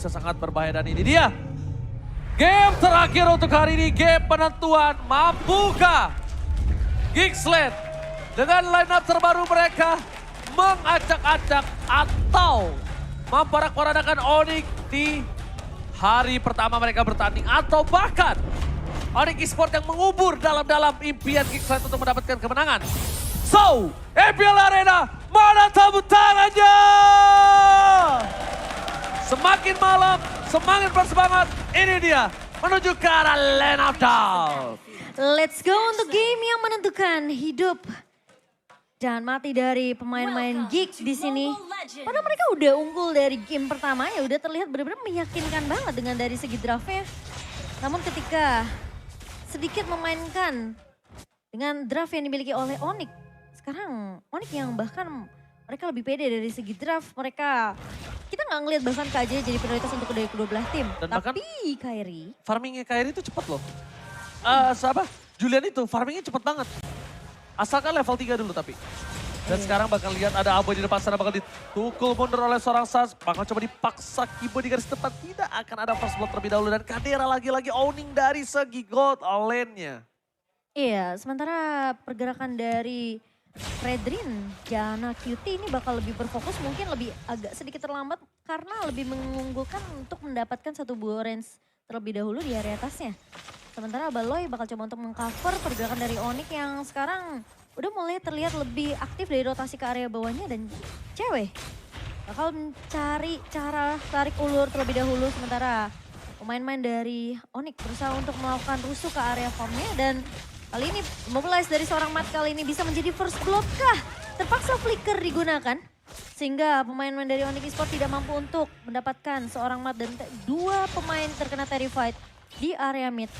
bisa sangat berbahaya. Dan ini dia. Game terakhir untuk hari ini, game penentuan. Mampukah Geeksland dengan line up terbaru mereka mengacak-acak atau memporak-porandakan Onyx di hari pertama mereka bertanding. Atau bahkan Onyx Esports yang mengubur dalam-dalam impian Geeksland untuk mendapatkan kemenangan. So, EPL Arena, mana tepuk tangannya? Semakin malam, semakin bersemangat. Ini dia, menuju ke arah Land of Dawn. Let's go untuk game yang menentukan hidup dan mati dari pemain-pemain Geeks di sini. Padahal mereka udah unggul dari game pertama ya, udah terlihat benar-benar meyakinkan banget dengan dari segi draftnya. Namun ketika sedikit memainkan dengan draft yang dimiliki oleh Onyx, sekarang Onyx yang bahkan mereka lebih pede dari segi draft. Kita nggak ngelihat bahkan KJ jadi prioritas untuk kedua belah tim. Dan bahkan Tapi Kairi, farmingnya Kairi itu cepet loh. Julian itu farmingnya cepet banget. Asalkan level 3 dulu tapi. Dan sekarang bakal lihat ada Aboy di depan sana bakal ditukul mundur oleh seorang Sans. Bakal coba dipaksa Kibo di garis depan. Tidak akan ada first blood terlebih dahulu. Dan Kadera lagi-lagi owning dari segi gold lane-nya. iya, sementara pergerakan dari Fredrin, Jana QT ini bakal lebih berfokus, mungkin lebih agak sedikit terlambat karena lebih mengunggulkan untuk mendapatkan satu buah range terlebih dahulu di area atasnya. Sementara Baloy bakal coba untuk mengcover pergerakan dari Onyx yang sekarang udah mulai terlihat lebih aktif dari rotasi ke area bawahnya dan cewek bakal mencari cara tarik ulur terlebih dahulu. Sementara pemain-pemain dari Onyx berusaha untuk melakukan rusuh ke area farmnya dan kali ini mobilize dari seorang Mat kali ini bisa menjadi first blood kah? Terpaksa flicker digunakan sehingga pemain-pemain dari Onyx Esports tidak mampu untuk mendapatkan seorang Mat dan dua pemain terkena terrified di area mid.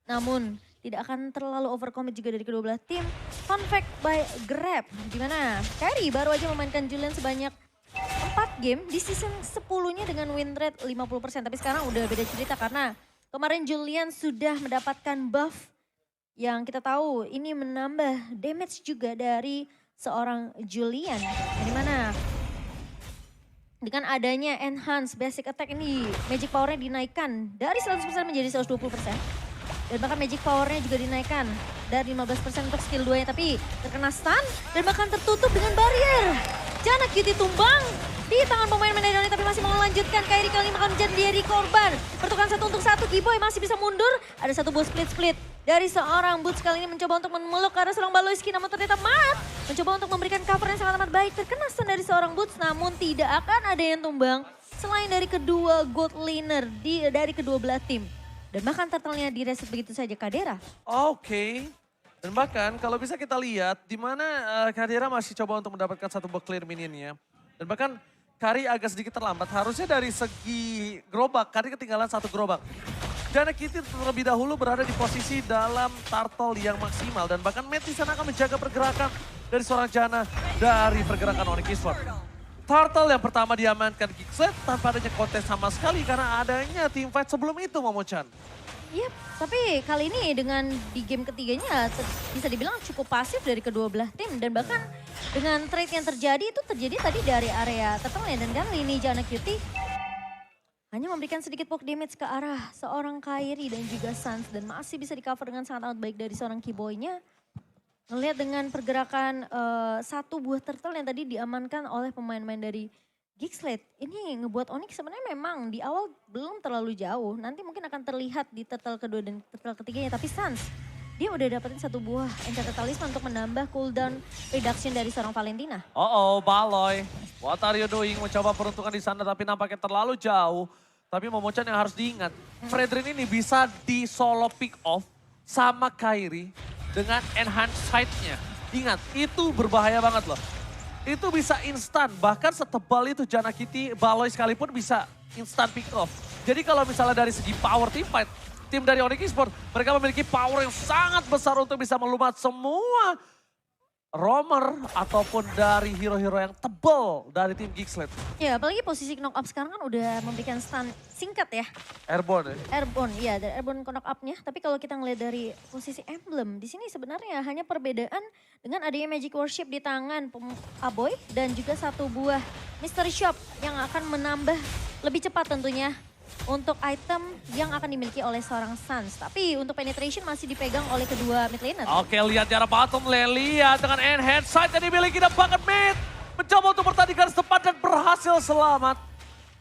Namun tidak akan terlalu overcommit juga dari kedua belah tim. Fun fact by Grab, di mana Kairi baru aja memainkan Julian sebanyak 4 game di season 10-nya dengan win rate 50%. Tapi sekarang udah beda cerita karena kemarin Julian sudah mendapatkan buff yang kita tahu ini menambah damage juga dari seorang Julian. Di mana dengan adanya enhance basic attack ini magic powernya dinaikkan dari 100% menjadi 120%. Dan bahkan magic powernya juga dinaikkan dari 15% untuk skill 2-nya. Tapi terkena stun dan bahkan tertutup dengan barrier. Jana QT tumbang di tangan pemain Medani tapi masih mau melanjutkan. Kairi kali ini akan menjadi korban. Pertukaran 1 untuk 1, Giboy masih bisa mundur. Ada satu buah split-split dari seorang Boots kali ini mencoba untuk memeluk ke arah seorang Baloyski. Namun ternyata Mat mencoba untuk memberikan cover yang sangat amat baik. Terkena stun dari seorang Boots namun tidak akan ada yang tumbang. Selain dari kedua gold laner dari kedua belah tim. Dan bahkan turtle-nya direset begitu saja Kadera. Oke. Dan bahkan kalau bisa kita lihat di mana Kadera masih coba untuk mendapatkan satu buah clear minionnya. Dan bahkan Kari agak sedikit terlambat. Harusnya dari segi gerobak, Kari ketinggalan satu gerobak. Jana Kitty terlebih dahulu berada di posisi dalam turtle yang maksimal. Dan bahkan Matt di sana akan menjaga pergerakan dari seorang Jana dari pergerakan Onyx Esports. Turtle yang pertama diamankan Geeksland tanpa adanya kontes sama sekali karena adanya team fight sebelum itu Momo-chan. Yep, tapi kali ini dengan di game ketiganya bisa dibilang cukup pasif dari kedua belah tim. Dan bahkan dengan trade yang terjadi itu terjadi tadi dari area turtle-nya. Dan kali ini Jana QT hanya memberikan sedikit poke damage ke arah seorang Kairi dan juga Sans. Dan masih bisa di cover dengan sangat amat baik dari seorang Kiboy-nya. Ngelihat dengan pergerakan satu buah turtle yang tadi diamankan oleh pemain-pemain dari Geeksland. Ini ngebuat Onyx sebenarnya memang di awal belum terlalu jauh. Nanti mungkin akan terlihat di turtle kedua dan turtle ketiganya. Tapi Sans, dia udah dapetin satu buah enchanted talisman untuk menambah cooldown reduction dari seorang Valentina. Baloy. What are you doing? Mencoba peruntungan di sana tapi nampaknya terlalu jauh. Tapi Momo-chan yang harus diingat, Fredrin ini bisa di solo pick off sama Kairi dengan enhanced sight-nya. Ingat, itu berbahaya banget loh. Itu bisa instan, bahkan setebal itu Jana Kitty, Baloy sekalipun bisa instan pick off. Jadi kalau misalnya dari segi power team fight, tim dari Onyx Esports, mereka memiliki power yang sangat besar untuk bisa melumat semua roamer ataupun dari hero-hero yang tebal dari tim Geeksled. Ya apalagi posisi knock up sekarang kan udah memberikan stun singkat ya. Airborne ya. Airborne, iya dari airborne knock up-nya. Tapi kalau kita ngeliat dari posisi emblem, di sini sebenarnya hanya perbedaan dengan adanya Magic Worship di tangan Aboy dan juga satu buah Mystery Shop yang akan menambah lebih cepat tentunya untuk item yang akan dimiliki oleh seorang Suns. Tapi untuk penetration masih dipegang oleh kedua mid laner. Oke, lihat jarak bottom lane, lihat dengan enhance sight yang dimiliki dan bahkan mid. Mencoba untuk bertandingan setempat dan berhasil selamat.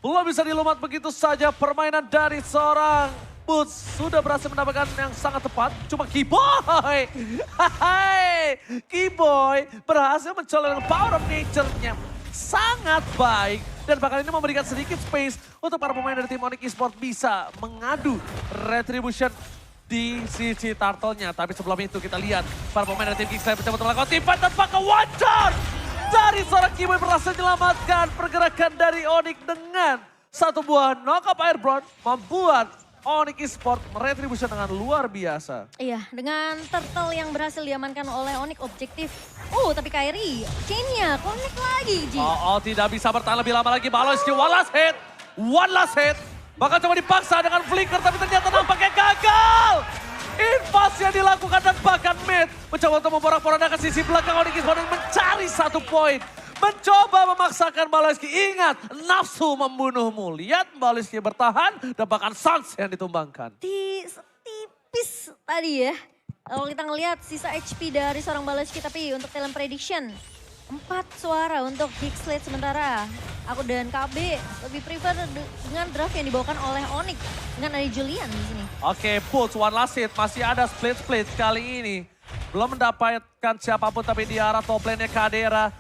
Belum bisa dilumat begitu saja permainan dari seorang Boots. Sudah berhasil mendapatkan yang sangat tepat. Cuma Keyboy. Hai, Keyboy berhasil mencolok dengan power of nature-nya. Sangat baik. Dan bahkan ini memberikan sedikit space untuk para pemain dari tim Onyx Esports bisa mengadu retribution di sisi turtle-nya. Tapi sebelum itu kita lihat para pemain dari tim Geeksled mencoba untuk melakukan team fight tanpa ke one shot. Dari seorang Keyboy berhasil menyelamatkan pergerakan dari Onyx dengan satu buah knock-up airborne membuat Onyx Esports meretribution dengan luar biasa. Iya, dengan turtle yang berhasil diamankan oleh Onyx objektif. Tapi Kairi, chain-nya connect lagi, Ji. Tidak bisa bertahan lebih lama lagi. Baloski one last hit. One last hit. Bahkan coba dipaksa dengan flicker tapi ternyata nampaknya gagal. Invasi yang dilakukan dan bahkan mid mencoba untuk memporak-porandakan sisi belakang Onyx Esports dan mencari satu poin. Mencoba memaksakan Baloski. Ingat, nafsu membunuhmu. Lihat Baloski bertahan dan bahkan Suns yang ditumbangkan. Tipis tadi ya. Kalau kita ngelihat sisa HP dari seorang Baloski, tapi untuk talent prediction 4 suara untuk Geeksled sementara aku dan KB lebih prefer dengan draft yang dibawakan oleh Onyx dengan ada Julian di sini. Oke, Boots one last hit, masih ada split kali ini. Belum mendapatkan siapapun tapi di arah top lane-nya Kadera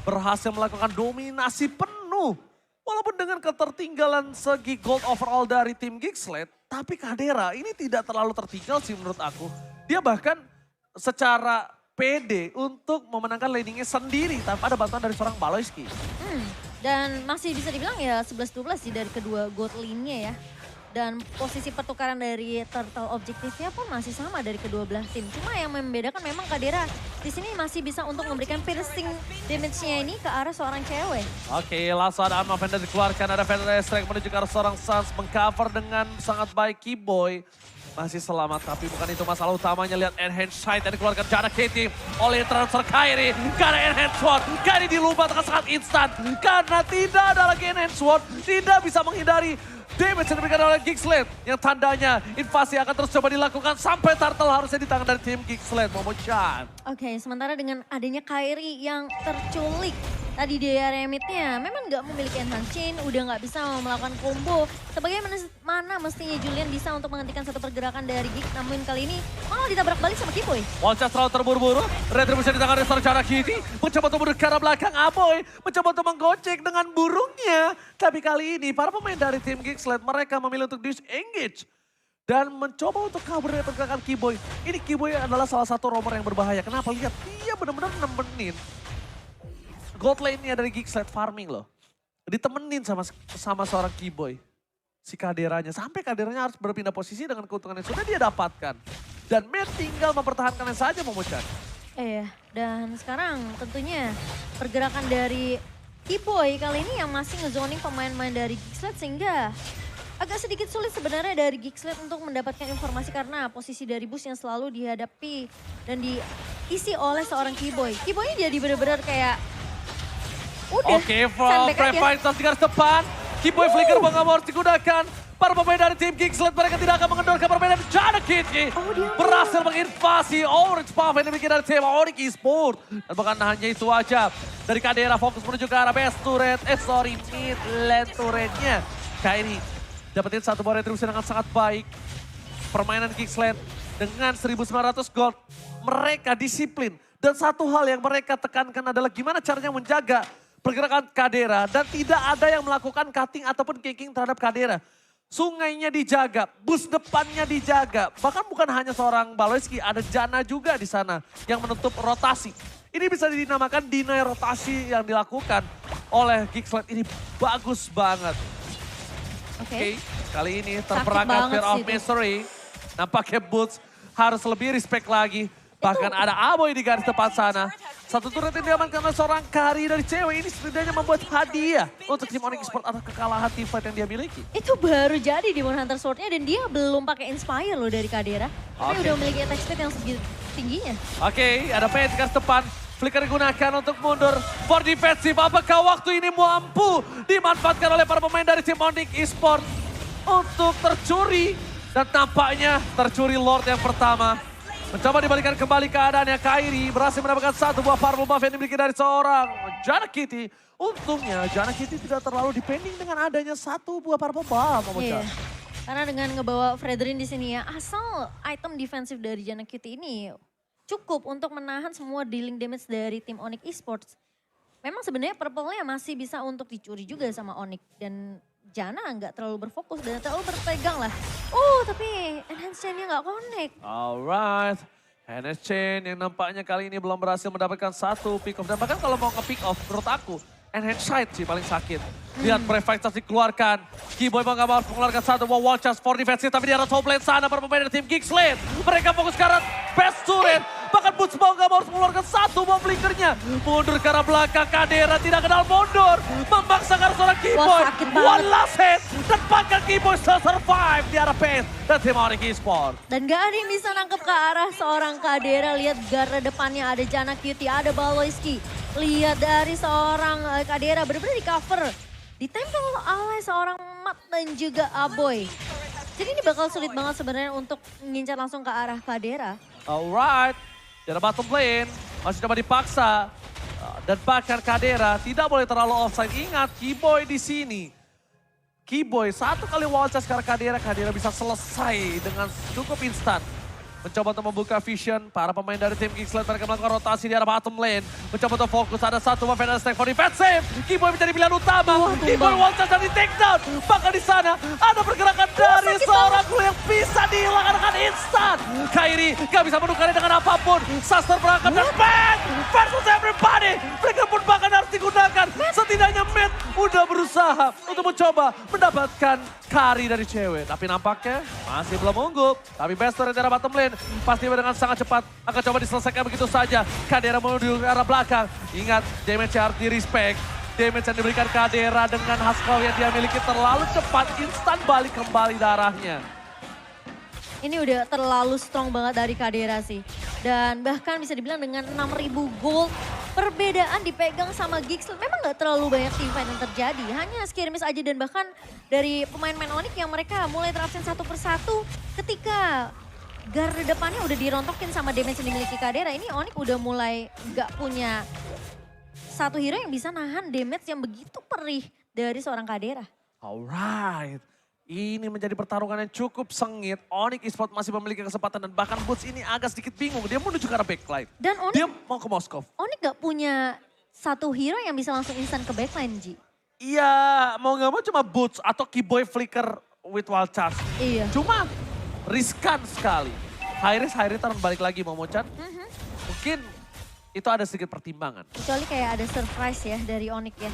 berhasil melakukan dominasi penuh. Walaupun dengan ketertinggalan segi gold overall dari tim Geeksled, tapi Kadera ini tidak terlalu tertinggal sih menurut aku. Dia bahkan secara pede untuk memenangkan laningnya sendiri tanpa ada bantuan dari seorang Baloski. Dan masih bisa dibilang ya 11-12 sih dari kedua gold lane-nya ya. Dan posisi pertukaran dari turtle objektifnya pun masih sama dari kedua belah tim. Cuma yang membedakan memang Kadera di sini masih bisa untuk memberikan piercing damage-nya ini ke arah seorang cewek. Oke, langsung ada Arma Vendor dikeluarkan. Ada Vendor Strike menuju ke arah seorang Suns. Mengcover dengan sangat baik Keyboy. Masih selamat, tapi bukan itu masalah utamanya. Lihat enhance sight yang dikeluarkan Jana Katie oleh transfer Kairi. Karena enhance sword, Kairi dilumpat dengan sangat instan. Karena tidak ada lagi enhance sword, tidak bisa menghindari damage yang diberikan oleh Geeksled. Yang tandanya invasi akan terus coba dilakukan sampai turtle harusnya di tangan dari tim Geeksled. Momo-chan. Oke, sementara dengan adanya Kairi yang terculik tadi di area mid-nya memang nggak memiliki enhance chain, udah nggak bisa melakukan combo. Sebagaimana mestinya Julian bisa untuk menghentikan satu pergerakan dari Geek, namun kali ini malah ditabrak balik sama Keyboy. One shot terlalu terburu-buru, retribution di tangan dari Jana Kitty, mencoba untuk mundur ke arah belakang Aboy, mencoba untuk menggocek dengan burungnya. Tapi kali ini para pemain dari tim Geeksled mereka memilih untuk disengage. Dan mencoba untuk kabur dari pergerakan Keyboy. Ini Keyboy adalah salah satu roamer yang berbahaya. Kenapa? Lihat, dia benar-benar nemenin gold lane-nya dari Geeksled farming loh. Ditemenin sama seorang Keyboy. Si Kaderanya. Sampai Kaderanya harus berpindah posisi dengan keuntungan yang sudah dia dapatkan. Dan Matt tinggal mempertahankannya saja Momo-chan. Iya, dan sekarang tentunya pergerakan dari Keyboy kali ini yang masih ngezoning pemain-pemain dari Geeksled sehingga agak sedikit sulit sebenarnya dari Geeksled untuk mendapatkan informasi karena posisi dari bus yang selalu dihadapi dan diisi oleh seorang Keyboy. Keyboy-nya jadi benar-benar kayak udah, Oke, Free Fighters di garis depan. Keyboy flicker bangga harus digunakan. Para pemain dari tim Geeksled mereka tidak akan mengendorkan permainan Jana Kitty. Berhasil menginvasi Orange Puff yang dimiliki dari tim Onyx Esports. Dan bukan hanya itu aja. Dari Kadera fokus menuju ke arah best turret. Mid lane turretnya. Kairi dapetin satu buah retribusi dengan sangat baik. Permainan Geeksled dengan 1.900 gold. Mereka disiplin. Dan satu hal yang mereka tekankan adalah gimana caranya menjaga pergerakan Kadera. Dan tidak ada yang melakukan cutting ataupun ganking terhadap Kadera. Sungainya dijaga, bus depannya dijaga. Bahkan bukan hanya seorang Baloski, ada Jana juga di sana yang menutup rotasi. Ini bisa dinamakan deny rotasi yang dilakukan oleh Geeksled. Ini bagus banget. Oke, kali ini terperangkap Fear of Misery. Nampaknya Boots harus lebih respect lagi. Bahkan ada Aboy di garis depan sana. Satu turret yang diamankan oleh seorang Kari dari cewek ini setidaknya membuat hadiah untuk tim Onyx Esports atas kekalahan team fight yang dia miliki. Itu baru jadi di Demon Hunter Sword-nya dan dia belum pakai Inspire loh dari Kadera. Tapi udah memiliki attack speed yang segitu tingginya. Oke, ada Pet di garis depan. Flicker digunakan untuk mundur for defensive. Apakah waktu ini mampu dimanfaatkan oleh para pemain dari tim Onyx Esports untuk tercuri? Dan tampaknya tercuri Lord yang pertama. Mencoba dibalikan kembali keadaannya. Kairi berhasil mendapatkan satu buah powerful buff yang dimiliki dari seorang Janna Kitty. Untungnya Janna Kitty tidak terlalu depending dengan adanya satu buah powerful buff. Iya. Karena dengan ngebawa Fredrin di sini ya, asal item defensif dari Janna Kitty ini cukup untuk menahan semua dealing damage dari tim Onyx Esports. Memang sebenarnya purple-nya masih bisa untuk dicuri juga sama Onyx. Dan Janna nggak terlalu berfokus dan terlalu berpegang lah. Tapi enhance chain-nya nggak connect. Alright. Hennes Chain yang nampaknya kali ini belum berhasil mendapatkan satu pick off. Dan bahkan kalau mau nge-pick off menurut aku, enhance sight sih paling sakit. Lihat Brave Fighters dikeluarkan. Keyboy mau gak mau mengeluarkan satu buah wall charge for defensive. Tapi di arah top lane sana para pemain dari tim Geekslane. Mereka fokus ke arah best turret. Bahkan Boots mau gak mau harus mengeluarkan satu buah flickernya. Mundur ke arah belakang. Kadera tidak kenal mundur. Memaksa ke arah seorang Keyboy. sakit banget. One last hit. Dan bahkan Keyboy still survive di arah pace. Dan tim Onyx Esports. Dan gak ada yang bisa nangkep ke arah seorang Kadera. Lihat garda depannya ada Janna Kitty, ada Baloyski. Lihat dari seorang Kadera benar-benar di cover. Ditempel oleh seorang Mat dan juga Aboy. Jadi ini bakal sulit banget sebenarnya untuk mengincar langsung ke arah Kadera. Alright. Dari bottom lane. Masih coba dipaksa. Dan bahkan Kadera tidak boleh terlalu offside. Ingat Keyboy di sini. Keyboy satu kali wall charge ke arah Kadera. Kadera bisa selesai dengan cukup instan. Mencoba untuk membuka vision, para pemain dari tim Geekslane mereka melakukan rotasi di arah bottom lane. Mencoba untuk fokus, ada satu buff and stack for defensive. Keyboy menjadi pilihan utama. Keyboy wall charge dan di take down. Bahkan di sana ada pergerakan dari seorang Glue yang bisa dihilangkan dengan instan. Kairi gak bisa menukarnya dengan apapun. Suster berangkat dan bang versus everybody. Mereka pun bahkan harus digunakan. Setidaknya Matt udah berusaha untuk mencoba mendapatkan Kari dari cewek. Tapi nampaknya masih belum unggul. Tapi best turret dari bottom lane. Pasti dengan sangat cepat akan coba diselesaikan begitu saja. Kadera menuju ke arah belakang. Ingat, damage harus di-respect. Damage yang diberikan Kadera dengan Huskov yang dia miliki terlalu cepat. Instan balik kembali darahnya. Ini udah terlalu strong banget dari Kadera sih. Dan bahkan bisa dibilang dengan 6.000 gold, perbedaan dipegang sama Geekslane. Memang gak terlalu banyak teamfight yang terjadi. Hanya skirmish aja dan bahkan dari pemain-pemain Onyx yang mereka mulai terabsen satu persatu ketika garda depannya udah dirontokin sama damage yang dimiliki Kadera. Ini Onyx udah mulai gak punya satu hero yang bisa nahan damage yang begitu perih dari seorang Kadera. Alright. Ini menjadi pertarungan yang cukup sengit. Onyx Esports masih memiliki kesempatan dan bahkan Boots ini agak sedikit bingung. Dia menuju ke arah backline. Dan Dia mau ke Moskov. Onyx gak punya satu hero yang bisa langsung instan ke backline, Ji. Iya, mau gak mau cuma Boots atau Keyboy flicker with wall charge. Iya. Cuma riskan sekali. High risk turn balik lagi Momo-chan. Mungkin itu ada sedikit pertimbangan. Kecuali kayak ada surprise ya dari Onyx ya.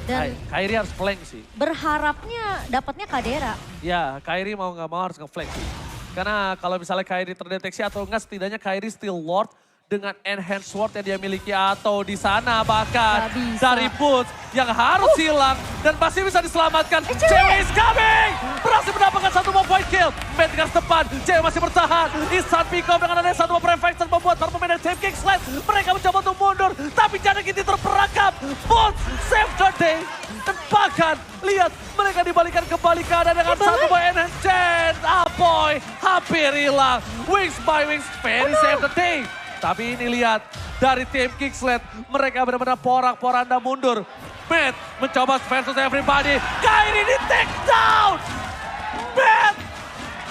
Dan Kairi harus flank sih. berharapnya dapatnya Kadera. Ya, Kairi mau gak mau harus nge-flank sih. Karena kalau misalnya Kairi terdeteksi atau enggak setidaknya Kairi still Lord dengan enhanced sword yang dia miliki atau di sana bahkan dari Boots yang harus hilang dan pasti bisa diselamatkan. Cewek is coming! Berhasil mendapatkan satu more point kill. Matt di garis depan, Cewek masih bertahan. Instant pick up dengan adanya satu more prefect membuat para pemain dari Team Geekslane. Mereka mencoba untuk mundur tapi Janna Kitty terperangkap. Boots save the day. Dan bahkan lihat mereka dibalikan kembali keadaan dengan satu more enhanced chance. Boy, hampir hilang. Wings by Wings, very save the day. Tapi ini lihat, dari tim Geekslane, mereka benar-benar porak-poranda mundur. Matt mencoba versus everybody. Kairi di take down! Matt!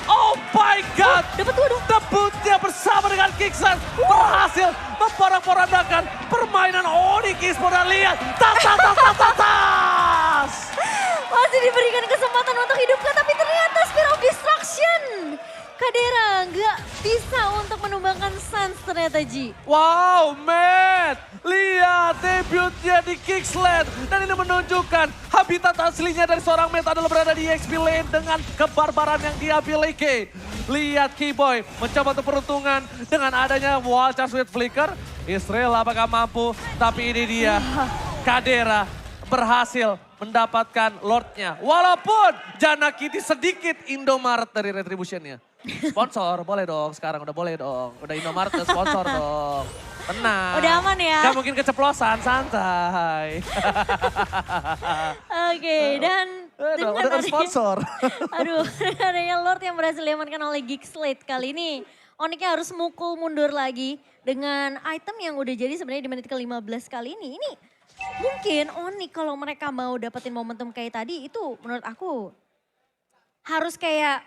Oh my God! Dapat dua dong. Debutnya bersama dengan Geekslane berhasil memporak-porandakan permainan Onyx Esports. Dan lihat, tas! Masih diberikan kesempatan untuk hidupkan tapi ternyata Spear of Destruction. Kadera nggak bisa untuk menumbangkan Suns ternyata, Ji. Wow, Matt! Lihat debutnya di Geekslane. Dan ini menunjukkan habitat aslinya dari seorang Matt adalah berada di EXP lane dengan kebarbaran yang dia miliki. Lihat Keyboy mencoba untuk peruntungan dengan adanya wall charge with flicker. Israel apakah mampu? Tapi ini dia, Kadera berhasil mendapatkan Lordnya. Walaupun Jana Kitty sedikit Indomaret dari Retribution-nya. Sponsor, boleh dong sekarang, udah boleh dong. Udah Indomaret udah sponsor dong. Tenang. Udah aman ya? Gak mungkin keceplosan, santai. Oke, dan dengan udah ada sponsor. Aduh, dengan adanya Lord yang berhasil diamankan oleh Geekslate kali ini. Onyxnya harus mukul mundur lagi dengan item yang udah jadi sebenarnya di menit ke-15 kali ini. Ini mungkin Onyx kalau mereka mau dapetin momentum kayak tadi itu menurut aku harus kayak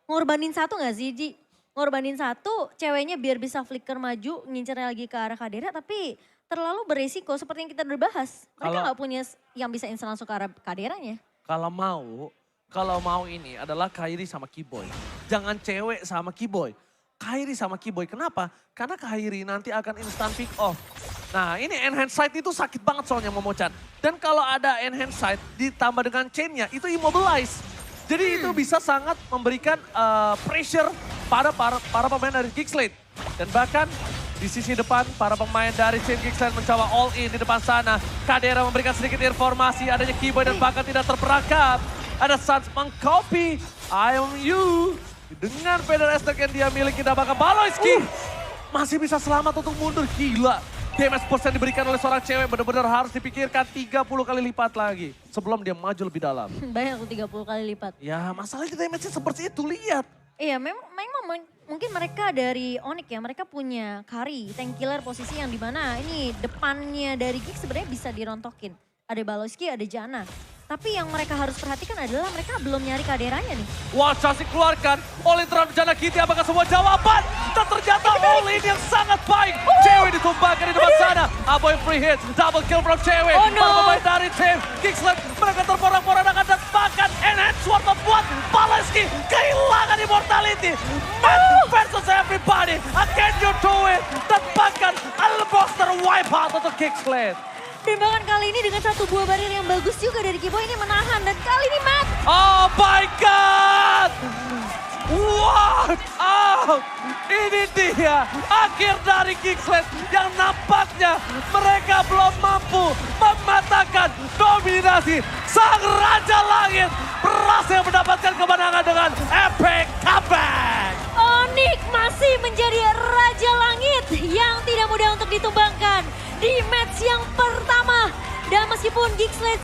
ngorbanin satu gak sih Ji? Ngorbanin satu, ceweknya biar bisa flicker maju, ngincernya lagi ke arah Kadera, tapi terlalu beresiko seperti yang kita udah bahas. Mereka nggak punya yang bisa instan langsung ke arah Kaderanya. Kalau mau ini adalah Kairi sama Keyboy. Jangan cewek sama Keyboy. Kairi sama Keyboy, kenapa? Karena Kairi nanti akan instant pick off. Nah ini enhance sight itu sakit banget soalnya Momochan. Dan kalau ada enhance sight ditambah dengan chainnya, itu immobilize. Jadi itu bisa sangat memberikan pressure pada para pemain dari Geekslate. Dan bahkan di sisi depan para pemain dari Chain Geekslate mencoba all in di depan sana. Kadera memberikan sedikit informasi adanya Keyboy dan bahkan tidak terperangkap. Ada Suns mengcopy I am you. Dengan Feder Estek yang dia miliki dan bahkan Baloyski masih bisa selamat untuk mundur. Gila. Damage burst yang diberikan oleh seorang cewek benar-benar harus dipikirkan 30 kali lipat lagi. Sebelum dia maju lebih dalam. Banyak tuh 30 kali lipat. Ya masalahnya damage-nya seperti itu, lihat. Iya memang mungkin mereka dari Onyx ya, mereka punya Kari, tank killer posisi yang dimana ini depannya dari Geek sebenarnya bisa dirontokin. Ada Baloyski, ada Jana. Tapi yang mereka harus perhatikan adalah mereka belum nyari Kaderanya nih. Wah, Chassis keluarkan. All in terhadap Jana Kitty, apakah semua jawaban? Dan ternyata all in yang sangat baik. Cewek ditumbangkan di depan sana. Aboy free hit, double kill from Cewek. Oh no. Para pemain dari tim Geekslate, mereka terporak-porandakan dan bahkan enhance sword membuat Baloyski kehilangan immortality. Man versus everybody, can you do it? Dan bahkan Albuster wipe out untuk Geekslate. Dan bahkan kali ini dengan satu buah barir yang bagus juga dari Keyboy ini menahan. Dan kali ini Matt. Oh my God! What? Oh, ini dia akhir dari Geekslate yang nampaknya mereka belum mampu mematahkan dominasi sang Raja Langit. Berhasil mendapatkan kemenangan dengan epic comeback. Onyx masih menjadi Raja Langit yang tidak mudah untuk ditumbangkan di match yang pertama. Dan meskipun Geekslate